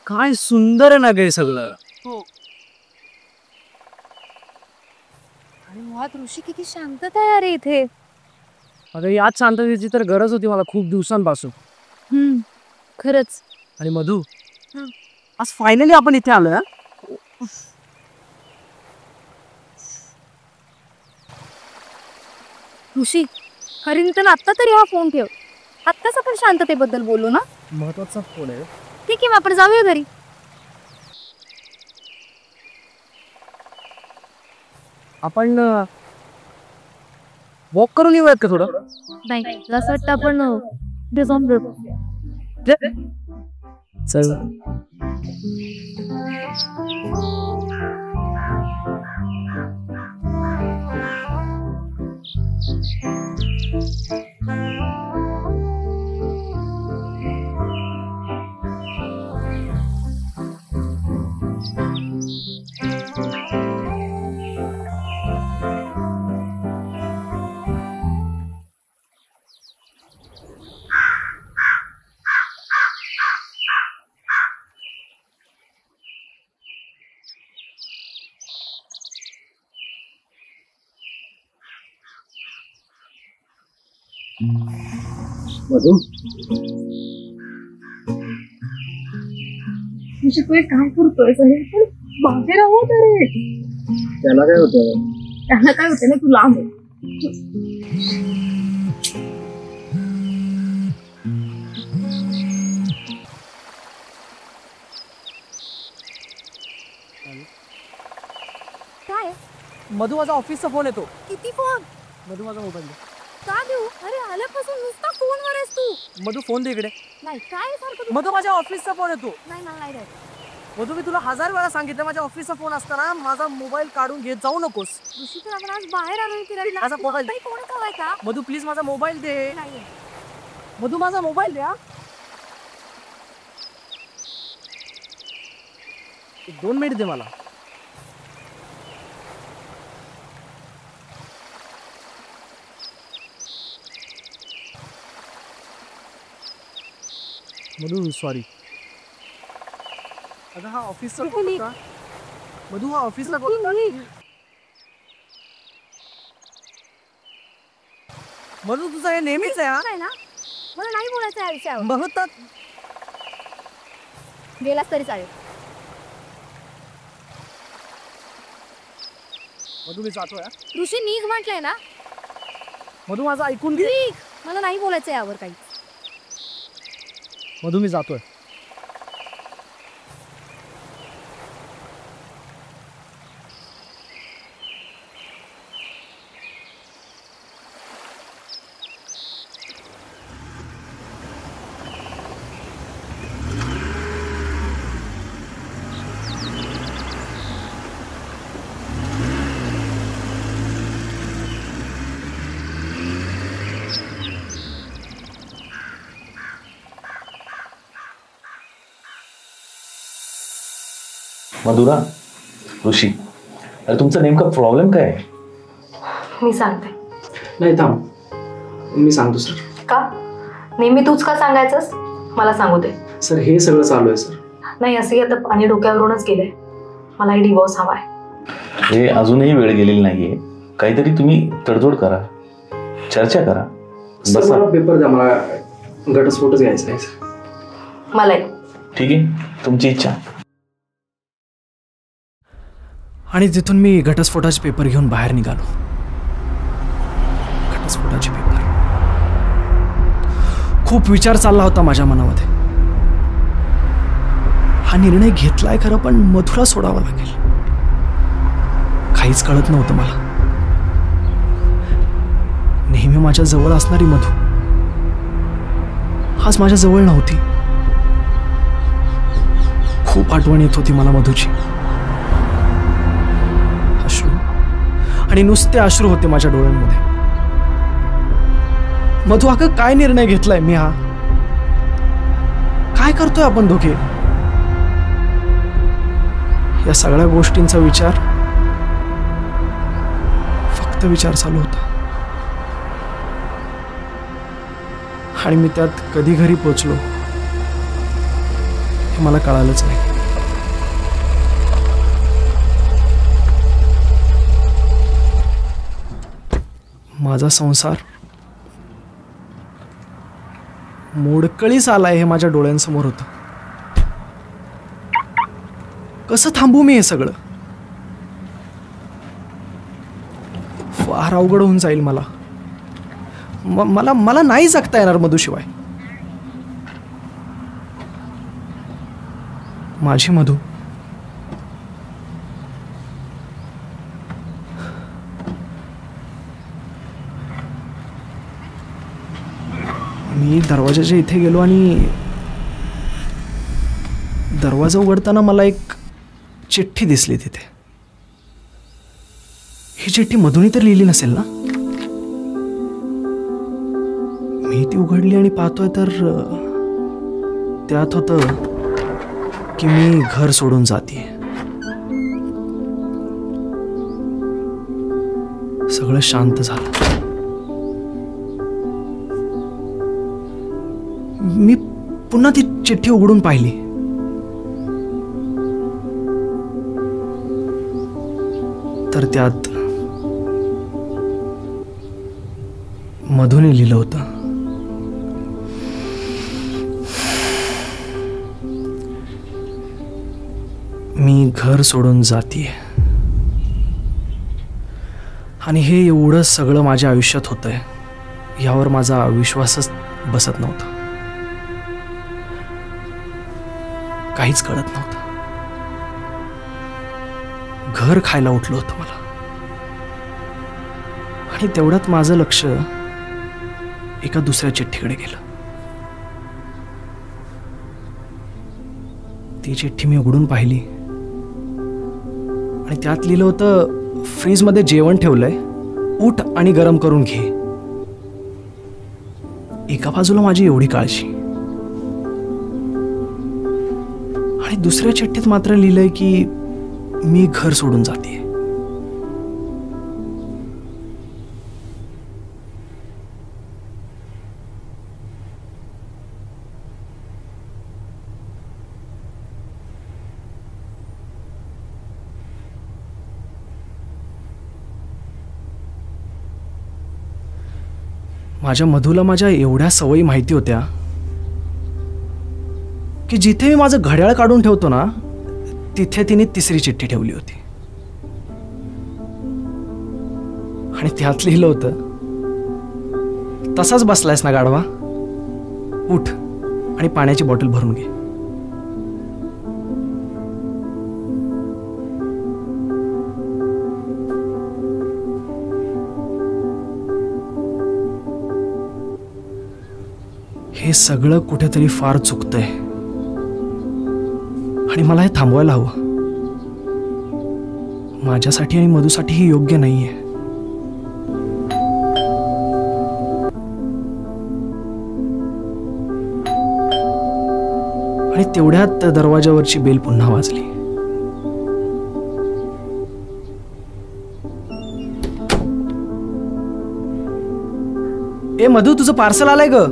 काय सुंदर आहे ना गे सगळं. आणि मुळात ऋषी किती शांतता आहे अरे इथे. अगं याच शांततेची तर गरज होती मला खूप दिवसांपासून. खरंच. आणि मधू, आज फायनली आपण इथे आलोय. ऋषी हरिंतन आत्ता तरी हा फोन ठेव. आत्ताच आपण शांततेबद्दल बोलू ना. महत्वाचा फोन आहे. ठीक आहे, मग आपण जाऊया घरी. आपण वॉक करून येऊयात का थोडं. नाही, असं वाटतं आपण जाऊन भेटू. चल. मधू, तू एक काम करतोय बाहेर आहोत. अरे त्याला काय होतं. त्यांना काय होतं ना, तू लांब आहे. काय मधू, माझा ऑफिसचा फोन येतो. किती फोन. मधू, माझा मोबाईल दे. का देऊ. अरे आल्यापासून नुसता फोनवर आहेस तू. मधू, फोन दे इकडे. नाही काय सारखं. मधू, माझ्या ऑफिसचा फोन येतो. नाही मला नाही द्यायचं. मधू, मी तुला 1000 वेळा सांगितलं माझ्या ऑफिसचा फोन असताना माझा मोबाईल काढून घेत जाऊ नकोस. ऋषी, तर आपण आज बाहेर आलोय फिरायला. माझा मोबाईल काही कोण हवाय का. मधू, प्लीज माझा मोबाईल दे. नाही मधू, माझा मोबाईल द्या. 2 मिनिट दे मला. मधू, सॉरी. अगं हा ऑफिसचा फोन होता. मधू, हा ऑफिसला फोन. मधू, तुझं हे नेहमीच आहे ना. मला नाही बोलायचं या विषयावर. बहुत गेलास तरी चालेल. मधू, मी जातोय. ऋषी निघ म्हटलंय ना. मधू, माझं ऐकून घे. मला नाही बोलायचं यावर काही. मधू, मी जातोय. मधुरा, ऋषी, अरे तुमचा नेमका प्रॉब्लेम काय आहे. मी सांगते. नाही थांब, मी सांगतो सर. का नेहमी तूच का सांगायचंस. मला सांगू दे. सर, हे सगळं चालू आहे सर. नाही, असंही आता पाणी डोक्यावरूनच गेलंय. मलाही डिवोर्स हवाय. हे अजूनही वेळ गेलेली नाहीये. काहीतरी तुम्ही तडजोड करा, चर्चा करा. बस मला पेपर द्या, मला घटस्फोटच घ्यायचा आहे. मलाही. ठीक आहे, तुमची इच्छा. आणि तिथून मी घटस्फोटाचे पेपर घेऊन बाहेर निघालो. घटस्फोटाचे पेपर. खूप विचार चालला होता माझ्या मनामध्ये. हा निर्णय घेतलाय खरं, पण मधुरा सोडावा लागेल. काहीच कळत नव्हतं मला. नेहमी माझ्या जवळ असणारी मधू आज माझ्या जवळ नव्हती. खूप आठवण येत होती मला मधूची. अश्रू, आणि नुसते अश्रू होते माझ्या डोळ्यांमध्ये. मधू, अगं काय निर्णय घेतलाय मी हा. काय करतोय आपण दोघे. या सगळ्या गोष्टींचा विचार, फक्त विचार चालू होता. आणि मी त्यात कधी घरी पोचलो हे मला कळालंच नाही. माझा संसार मोडकळीस आलाय हे माझ्या डोळ्यांसमोर होतं. कसं थांबू मी हे सगळं? फार अवघड होऊन जाईल मला. मला मला नाही जगता येणार मधूशिवाय. माझी मधू मी दरवाजाच्या इथे गेलो आणि दरवाजा उघडताना मला एक चिठ्ठी दिसली तिथे. ही चिठ्ठी मधूनही तर लिहिली नसेल ना? मी ती उघडली आणि पाहतोय तर त्यात होतं की मी घर सोडून जाते. सगळं शांत झालं. मी पुन्हा ती चिठ्ठी उघडून पाहिली. तर त्यात मधूने लिहिलं होतं, मी घर सोडून जातीये. आणि हे एवढं सगळं माझ्या आयुष्यात होतंय यावर माझा विश्वासच बसत नव्हता. काहीच कळत नव्हतं. घर खायला उठलं होतं मला. आणि तेवढ्यात माझं लक्ष एका दुसऱ्या चिठ्ठीकडे गेलं. ती चिठ्ठी मी उघडून पाहिली आणि त्यात लिहिलं होतं, फ्रीजमध्ये जेवण ठेवलंय, उठ आणि गरम करून घे. एका बाजूला माझी एवढी काळजी आणि दुसऱ्या चिठ्ठीत मात्र लिहिलंय की मी घर सोडून जाते. माझ्या मधूला माझ्या एवढ्या सवयी माहिती होत्या की जिथे मी माझं घड्याळ काढून ठेवतो ना, तिथे तिने तिसरी चिठ्ठी ठेवली होती. आणि त्यात लिहिलं होतं, तसाच बसलायस ना गाढवा, उठ आणि पाण्याची बॉटल भरून घे. हे सगळं कुठेतरी फार चुकतंय आणि मला हे थांबवायला हवं. माझ्यासाठी आणि मधूसाठी हे योग्य नाहीये. आणि तेवढ्यात दरवाजावरची बेल पुन्हा वाजली. ए मधू, तुझं पार्सल आलंय ग.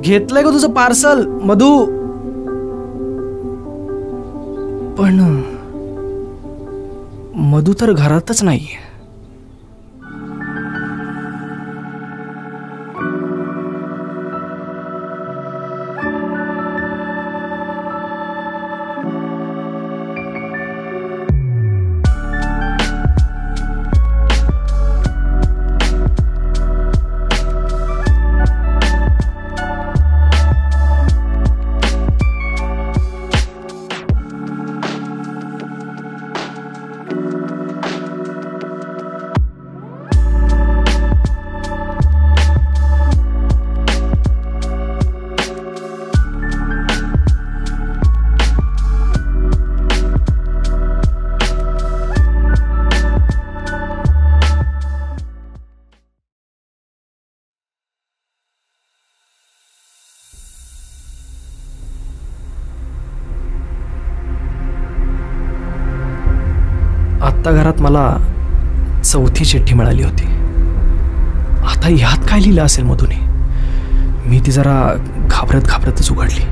घेतलंय ग तुझं पार्सल मधू. पण मधू तर घरातच नाही. आत्ता घरात मला चौथी चिठ्ठी मिळाली होती. आता ह्यात काय लिहिलं असेल मधुने? मी ती जरा घाबरतच उघडली.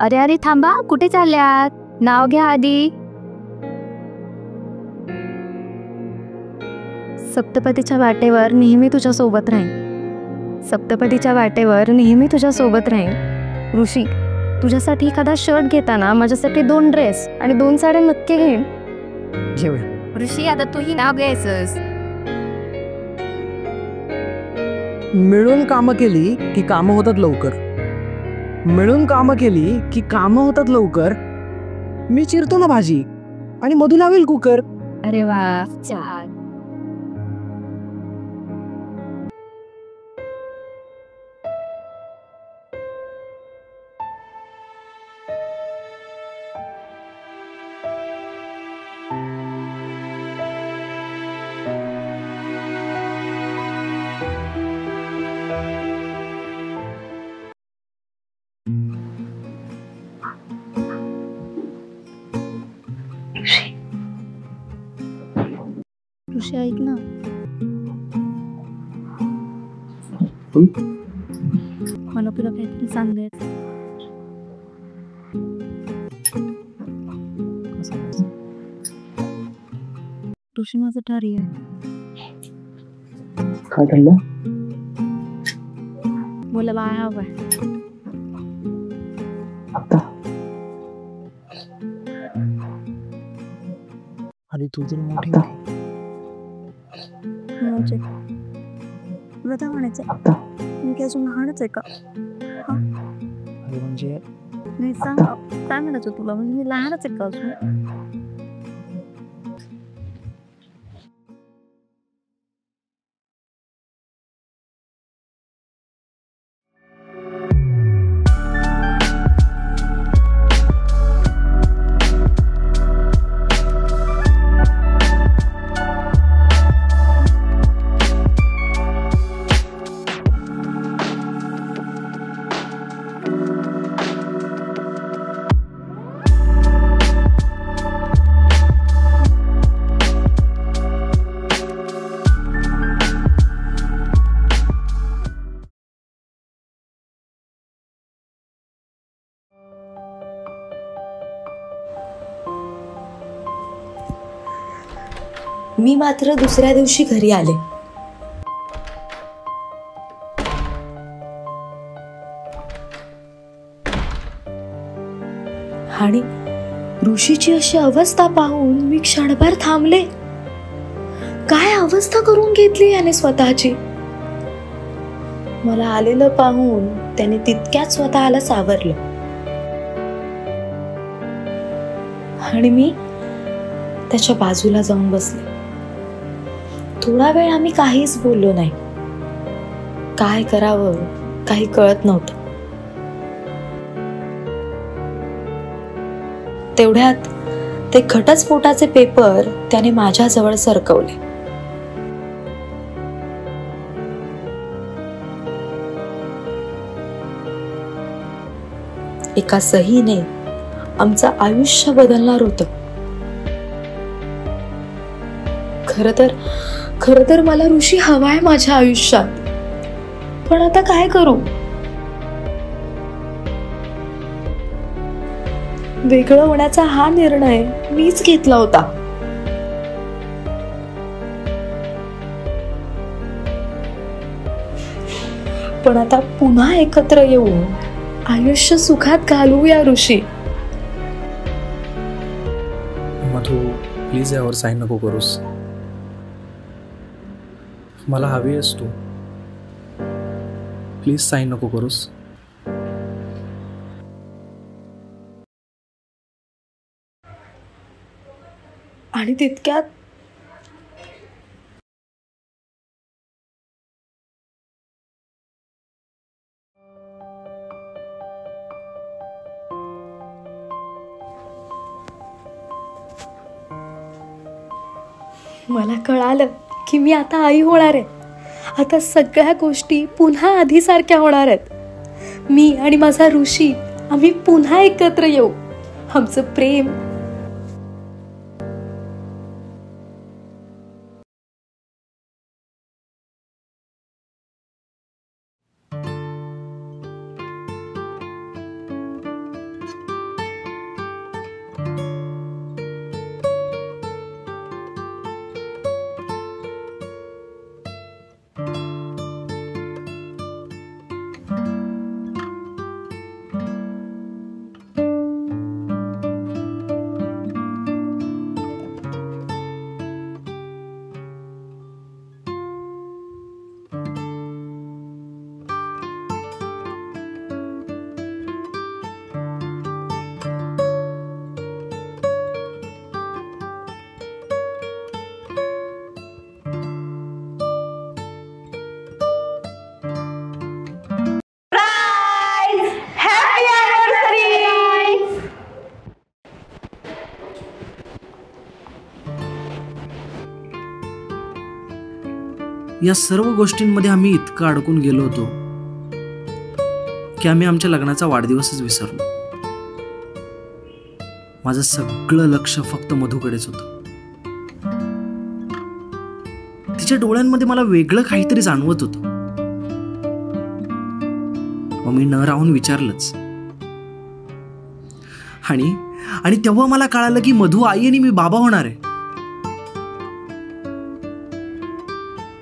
अरे अरे थांबा, कुठे चालल्यात? नाव घ्या आधी. सप्तपदीच्या वाटेवर नेहमी तुझ्या सोबत राहीन. सप्तपदीच्या वाटेवर नेहमी तुझ्या सोबत राहीन. ऋषी, तुझ्यासाठी एखादा शर्ट घेताना माझ्यासाठी 2 ड्रेस आणि 2 साड्या नक्की घेईन. घेऊया. ऋषी, आता तूही नाव घ्यायचंस. मिळून कामं केली की कामं होतात लवकर. मिळून कामं केली की कामं होतात लवकर. मी चिरतो ना भाजी आणि मधू लावेल कुकर. अरे वा, छान. ऋषी, ऐक ना. मला तुला काहीतरी सांगायचं. ऋषी, माझं ठरलंय. काय ठरलं? मला बाळ हवंय. आता आणि तू जर मोठी म्हणजे तुला काय म्हणायचं? आता मी काय अजून लहानच आहे का? म्हणजे नाही, सांग काय म्हणायचं तुला? म्हणजे मी लहानच आहे का अजून? मी मात्र दुसऱ्या दिवशी घरी आले. आणि ऋषीची अशी अवस्था पाहून मी क्षणभर थांबले. काय अवस्था करून घेतली याने स्वतःची. मला आलेलं पाहून त्याने तितक्यात स्वतःला सावरलं आणि मी त्याच्या बाजूला जाऊन बसले. थोडा वेळ आम्ही काहीच बोललो नाही. काय करावं काही कळत नव्हतं. तेवढ्यात ते घटस्फोटाचे पेपर त्याने माझ्या जवळ सरकवले. एका सहीने आमचं आयुष्य बदलणार होतं. खर तर मला ऋषी हवाय माझ्या आयुष्यात. पण आता काय करू? वेगळं होण्याचा हा निर्णय मीच घेतला होता. पण आता पुन्हा एकत्र येऊन आयुष्य सुखात घालवूया ऋषी. मधू, प्लीज यावर साईन नको करूस. मला हवी आहेस तू. प्लीज साईन नको करूस. आणि तितक्यात मला कळालं की मी आता आई होणार आहे. आता सगळ्या गोष्टी पुन्हा आधीसारख्या होणार आहेत. मी आणि माझा ऋषी आम्ही पुन्हा एकत्र येऊ. आमचं प्रेम या सर्व गोष्टींमध्ये आम्ही इतकं अडकून गेलो होतो की आम्ही आमच्या लग्नाचा वाढदिवसच विसरलो. माझं सगळं लक्ष फक्त मधूकडेच होतं. तिच्या डोळ्यांमध्ये मला वेगळं काहीतरी जाणवत होतं. मग मी न राहून विचारलंच. आणि तेव्हा मला कळालं की मधू आई आणि मी बाबा होणार आहे.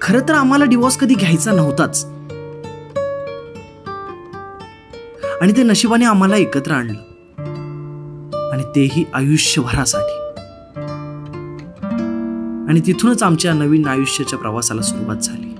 खरं तर आम्हाला डिवोर्स कधी घ्यायचा नव्हताच, आणि ते नशिबाने आम्हाला एकत्र आणलं, आणि तेही आयुष्यभरासाठी. आणि तिथूनच आमच्या नवीन आयुष्याच्या प्रवासाला सुरुवात झाली.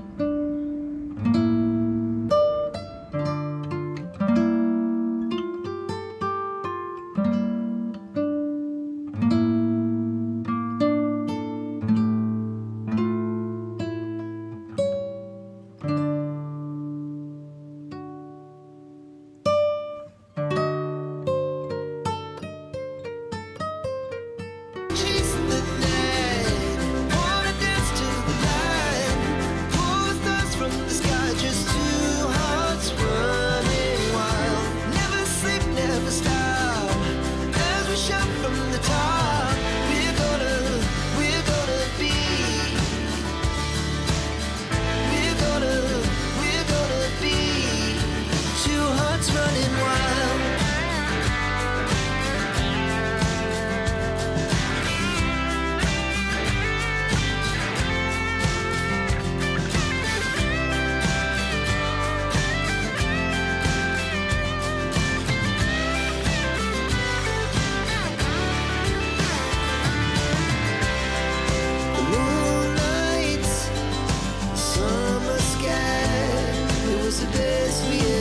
the best we